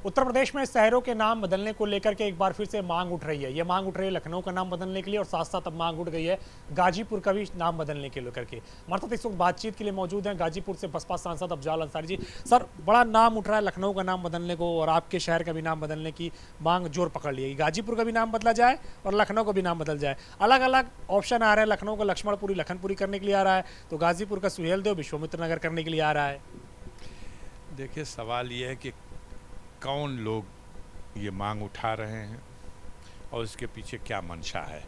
उत्तर प्रदेश में शहरों के नाम बदलने को लेकर के एक बार फिर से मांग उठ रही है। ये मांग उठ रही है लखनऊ का नाम बदलने के लिए और साथ साथ अब मांग उठ गई है गाजीपुर का भी नाम बदलने के लेकर के। हमारे साथ इस वक्त बातचीत के लिए मौजूद हैं गाजीपुर से बसपा सांसद अफजाल अंसारी जी। सर, बड़ा नाम उठ रहा है लखनऊ का नाम बदलने को और आपके शहर का भी नाम बदलने की मांग जोर पकड़ ली है। गाजीपुर का भी नाम बदला जाए और लखनऊ का भी नाम बदल जाए। अलग अलग ऑप्शन आ रहे हैं। लखनऊ का लक्ष्मणपुरी लखनपुरी करने के लिए आ रहा है, तो गाजीपुर का सुहेलदेव विश्वामित्र नगर करने के लिए आ रहा है। देखिए, सवाल ये है कि कौन लोग ये मांग उठा रहे हैं और इसके पीछे क्या मंशा है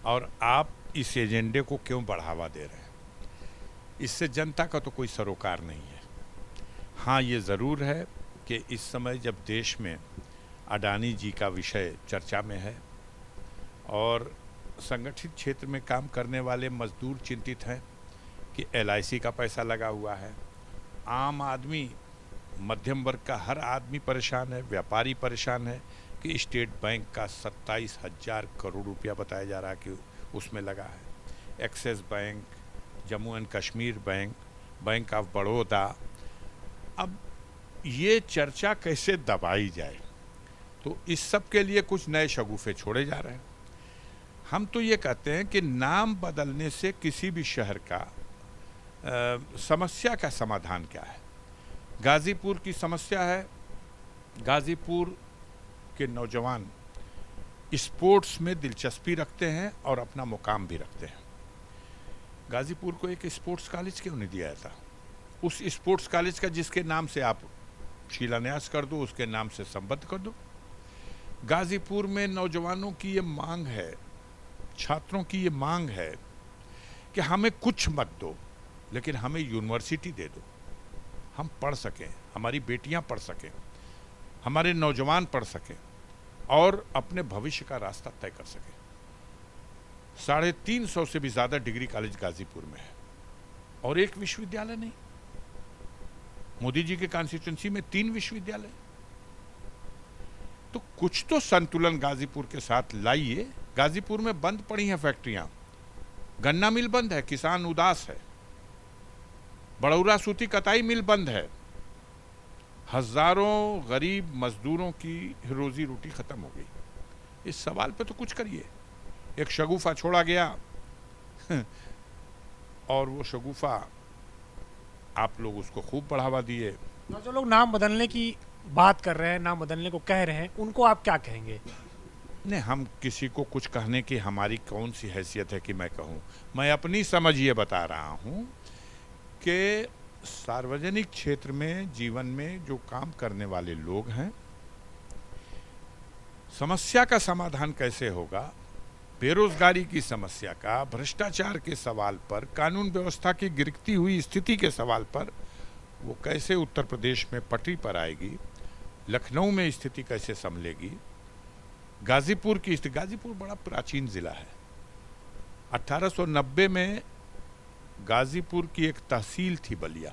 और आप इस एजेंडे को क्यों बढ़ावा दे रहे हैं। इससे जनता का तो कोई सरोकार नहीं है। हाँ, ये ज़रूर है कि इस समय जब देश में अडानी जी का विषय चर्चा में है और संगठित क्षेत्र में काम करने वाले मजदूर चिंतित हैं कि LIC का पैसा लगा हुआ है, आम आदमी मध्यम वर्ग का हर आदमी परेशान है, व्यापारी परेशान है कि स्टेट बैंक का 27,000 करोड़ रुपया बताया जा रहा है कि उसमें लगा है। Axis bank, Jammu and Kashmir bank, bank of Baroda. अब ये चर्चा कैसे दबाई जाए, तो इस सब के लिए कुछ नए शगुफे छोड़े जा रहे हैं। हम तो ये कहते हैं कि नाम बदलने से किसी भी शहर का समस्या का समाधान क्या है। गाजीपुर की समस्या है, गाजीपुर के नौजवान स्पोर्ट्स में दिलचस्पी रखते हैं और अपना मुकाम भी रखते हैं। गाजीपुर को एक स्पोर्ट्स कॉलेज क्यों नहीं दिया जाता? उस स्पोर्ट्स कॉलेज का जिसके नाम से आप शिलान्यास कर दो, उसके नाम से संबद्ध कर दो। गाजीपुर में नौजवानों की ये मांग है, छात्रों की ये मांग है कि हमें कुछ मत दो, लेकिन हमें यूनिवर्सिटी दे दो, हम पढ़ सकें, हमारी बेटियां पढ़ सकें, हमारे नौजवान पढ़ सकें और अपने भविष्य का रास्ता तय कर सकें। 350 से भी ज़्यादा डिग्री कॉलेज गाजीपुर में है और एक विश्वविद्यालय नहीं। मोदी जी के कॉन्स्टिट्यूंसी में 3 विश्वविद्यालय। तो कुछ तो संतुलन गाजीपुर के साथ लाइए। गाजीपुर में बंद पड़ी हैं फैक्ट्रियां, गन्ना मिल बंद है, किसान उदास है, बड़ौरा सूती कताई मिल बंद है, हजारों गरीब मजदूरों की रोजी रोटी खत्म हो गई। इस सवाल पे तो कुछ करिए। एक शगुफा छोड़ा गया और वो शगुफा आप लोग उसको खूब बढ़ावा दिए। जो लोग नाम बदलने की बात कर रहे हैं, नाम बदलने को कह रहे हैं, उनको आप क्या कहेंगे? नहीं, हम किसी को कुछ कहने की हमारी कौन सी हैसियत है कि मैं कहूँ। मैं अपनी समझ ये बता रहा हूँ कि सार्वजनिक क्षेत्र में जीवन में जो काम करने वाले लोग हैं, समस्या का समाधान कैसे होगा, बेरोजगारी की समस्या का, भ्रष्टाचार के सवाल पर, कानून व्यवस्था की गिरती हुई स्थिति के सवाल पर वो कैसे उत्तर प्रदेश में पटरी पर आएगी, लखनऊ में स्थिति कैसे संभलेगी, गाजीपुर की स्थिति। गाजीपुर बड़ा प्राचीन जिला है। 1890 में गाजीपुर की एक तहसील थी बलिया,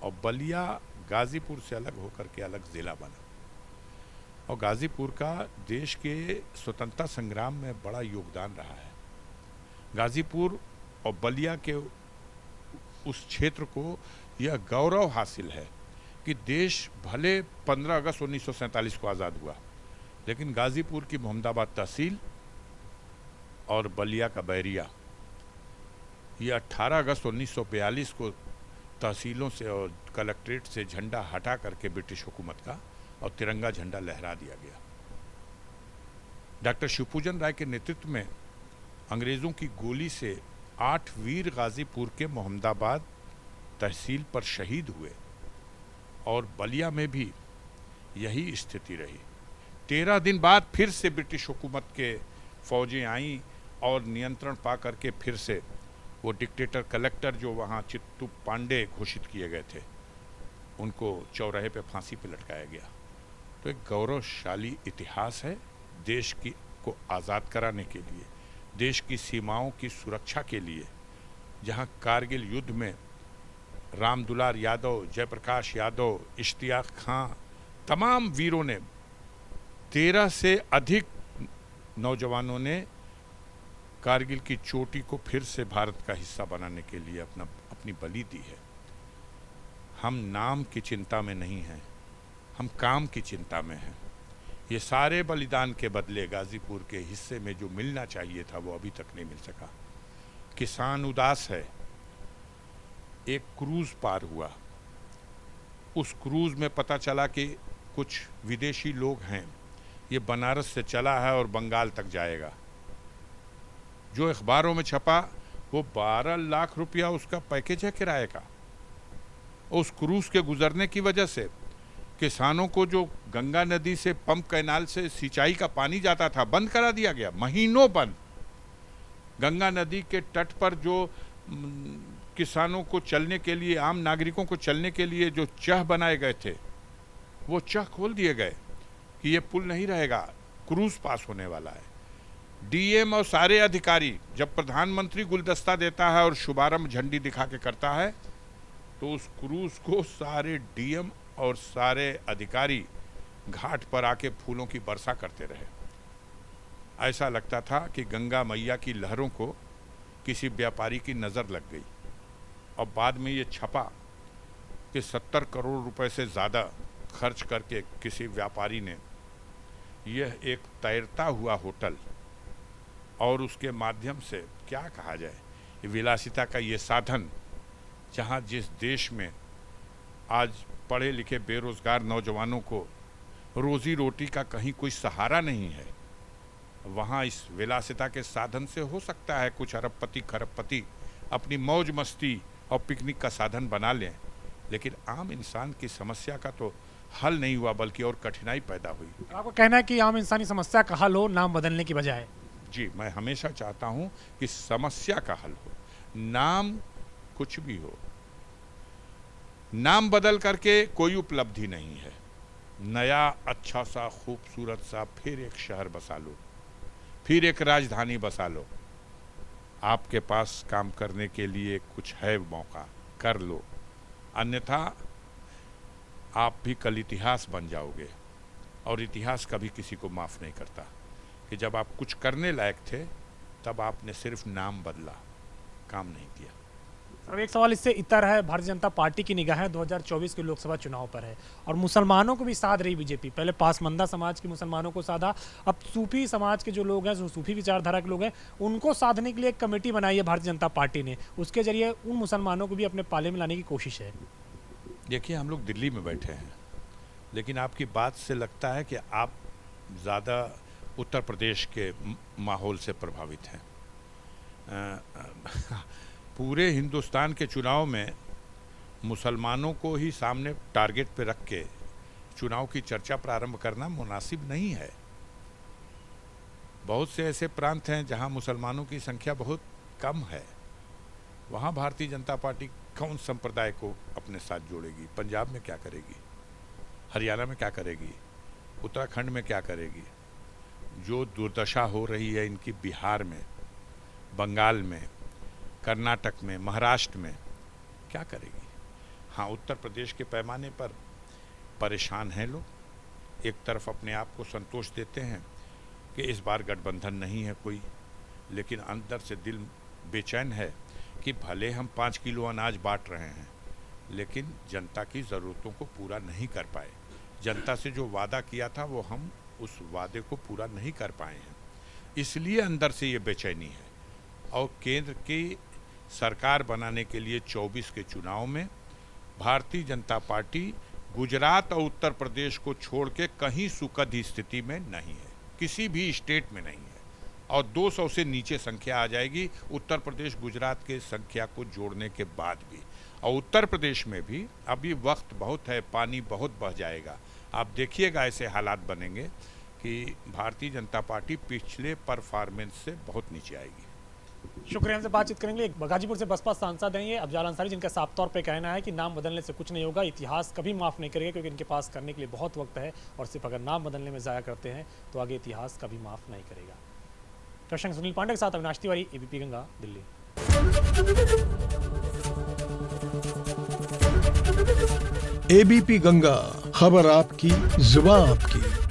और बलिया गाजीपुर से अलग होकर के अलग जिला बना। और गाजीपुर का देश के स्वतंत्रता संग्राम में बड़ा योगदान रहा है। गाजीपुर और बलिया के उस क्षेत्र को यह गौरव हासिल है कि देश भले 15 अगस्त 1947 को आज़ाद हुआ, लेकिन गाजीपुर की मोहम्मदाबाद तहसील और बलिया का बैरिया, ये 18 अगस्त 1942 को तहसीलों से और कलेक्ट्रेट से झंडा हटा करके ब्रिटिश हुकूमत का और तिरंगा झंडा लहरा दिया गया। डॉक्टर शिवपूजन राय के नेतृत्व में अंग्रेज़ों की गोली से 8 वीर गाजीपुर के मोहम्मदाबाद तहसील पर शहीद हुए और बलिया में भी यही स्थिति रही। 13 दिन बाद फिर से ब्रिटिश हुकूमत के फौजें आईं और नियंत्रण पा करके फिर से वो डिक्टेटर कलेक्टर जो वहाँ चित्तू पांडे घोषित किए गए थे, उनको चौराहे पे फांसी पे लटकाया गया। तो एक गौरवशाली इतिहास है देश की को आज़ाद कराने के लिए, देश की सीमाओं की सुरक्षा के लिए, जहाँ कारगिल युद्ध में राम दुलार यादव, जयप्रकाश यादव, इश्तियाक खां, तमाम वीरों ने, 13 से अधिक नौजवानों ने कारगिल की चोटी को फिर से भारत का हिस्सा बनाने के लिए अपनी बलि दी है। हम नाम की चिंता में नहीं हैं, हम काम की चिंता में हैं। ये सारे बलिदान के बदले गाजीपुर के हिस्से में जो मिलना चाहिए था वो अभी तक नहीं मिल सका। किसान उदास है। एक क्रूज पार हुआ, उस क्रूज में पता चला कि कुछ विदेशी लोग हैं, ये बनारस से चला है और बंगाल तक जाएगा। जो अखबारों में छपा वो 12 लाख रुपया उसका पैकेज है किराए का। उस क्रूज के गुजरने की वजह से किसानों को जो गंगा नदी से पंप कैनाल से सिंचाई का पानी जाता था बंद करा दिया गया, महीनों बंद। गंगा नदी के तट पर जो किसानों को चलने के लिए, आम नागरिकों को चलने के लिए जो चह बनाए गए थे वो चह खोल दिए गए कि ये पुल नहीं रहेगा, क्रूज पास होने वाला है। डीएम और सारे अधिकारी, जब प्रधानमंत्री गुलदस्ता देता है और शुभारंभ झंडी दिखा के करता है तो उस क्रूज को सारे डीएम और सारे अधिकारी घाट पर आके फूलों की वर्षा करते रहे। ऐसा लगता था कि गंगा मैया की लहरों को किसी व्यापारी की नज़र लग गई। और बाद में ये छपा कि 70 करोड़ रुपए से ज़्यादा खर्च करके किसी व्यापारी ने यह एक तैरता हुआ होटल और उसके माध्यम से, क्या कहा जाए, विलासिता का ये साधन, जहाँ जिस देश में आज पढ़े लिखे बेरोजगार नौजवानों को रोजी रोटी का कहीं कोई सहारा नहीं है, वहाँ इस विलासिता के साधन से हो सकता है कुछ अरबपति खरबपति अपनी मौज मस्ती और पिकनिक का साधन बना लें, लेकिन आम इंसान की समस्या का तो हल नहीं हुआ बल्कि और कठिनाई पैदा हुई। आपको कहना है कि आम इंसानी समस्या का हल हो नाम बदलने की बजाय? जी, मैं हमेशा चाहता हूं कि समस्या का हल हो, नाम कुछ भी हो। नाम बदल करके कोई उपलब्धि नहीं है। नया अच्छा सा खूबसूरत सा फिर एक शहर बसा लो, फिर एक राजधानी बसा लो। आपके पास काम करने के लिए कुछ है मौका, कर लो, अन्यथा आप भी कल इतिहास बन जाओगे। और इतिहास कभी किसी को माफ़ नहीं करता कि जब आप कुछ करने लायक थे तब आपने सिर्फ नाम बदला, काम नहीं किया। अब एक सवाल इससे इतर है, भारतीय जनता पार्टी की निगाहें 2024 के लोकसभा चुनाव पर है और मुसलमानों को भी साध रही बीजेपी। पहले पासमंदा समाज के मुसलमानों को साधा, अब सूफी समाज के जो लोग हैं, जो सूफी विचारधारा के लोग हैं, उनको साधने के लिए एक कमेटी बनाई है भारतीय जनता पार्टी ने। उसके जरिए उन मुसलमानों को भी अपने पाले में लाने की कोशिश है। देखिए, हम लोग दिल्ली में बैठे हैं, लेकिन आपकी बात से लगता है कि आप ज़्यादा उत्तर प्रदेश के माहौल से प्रभावित हैं। पूरे हिंदुस्तान के चुनाव में मुसलमानों को ही सामने टारगेट पे रख के चुनाव की चर्चा प्रारंभ करना मुनासिब नहीं है। बहुत से ऐसे प्रांत हैं जहां मुसलमानों की संख्या बहुत कम है, वहां भारतीय जनता पार्टी कौन संप्रदाय को अपने साथ जोड़ेगी? पंजाब में क्या करेगी, हरियाणा में क्या करेगी, उत्तराखंड में क्या करेगी? जो दुर्दशा हो रही है इनकी बिहार में, बंगाल में, कर्नाटक में, महाराष्ट्र में, क्या करेगी? हाँ, उत्तर प्रदेश के पैमाने पर परेशान हैं लोग। एक तरफ अपने आप को संतोष देते हैं कि इस बार गठबंधन नहीं है कोई, लेकिन अंदर से दिल बेचैन है कि भले हम 5 किलो अनाज बांट रहे हैं लेकिन जनता की ज़रूरतों को पूरा नहीं कर पाए। जनता से जो वादा किया था वो हम उस वादे को पूरा नहीं कर पाए हैं, इसलिए अंदर से ये बेचैनी है। और केंद्र की सरकार बनाने के लिए 24 के चुनाव में भारतीय जनता पार्टी गुजरात और उत्तर प्रदेश को छोड़ के कहीं सुखद स्थिति में नहीं है, किसी भी स्टेट में नहीं है। और 200 से नीचे संख्या आ जाएगी उत्तर प्रदेश गुजरात के संख्या को जोड़ने के बाद भी। और उत्तर प्रदेश में भी अभी वक्त बहुत है, पानी बहुत बह जाएगा। आप देखिएगा ऐसे हालात बनेंगे कि भारतीय जनता पार्टी पिछले परफॉर्मेंस से बहुत नीचे आएगी। शुक्रिया, हमसे बातचीत करेंगे। गाजीपुर से बसपा सांसद हैं ये अफजाल अंसारी, जिनका साफ तौर पे कहना है कि नाम बदलने से कुछ नहीं होगा, इतिहास कभी माफ़ नहीं करेगा, क्योंकि इनके पास करने के लिए बहुत वक्त है और सिर्फ अगर नाम बदलने में ज़ाया करते हैं तो आगे इतिहास कभी माफ़ नहीं करेगा। कृष्ण सुनील पांडे के साथ अविनाश तिवारी, एबीपी गंगा, दिल्ली। एबीपी गंगा, खबर आपकी, जुबान आपकी।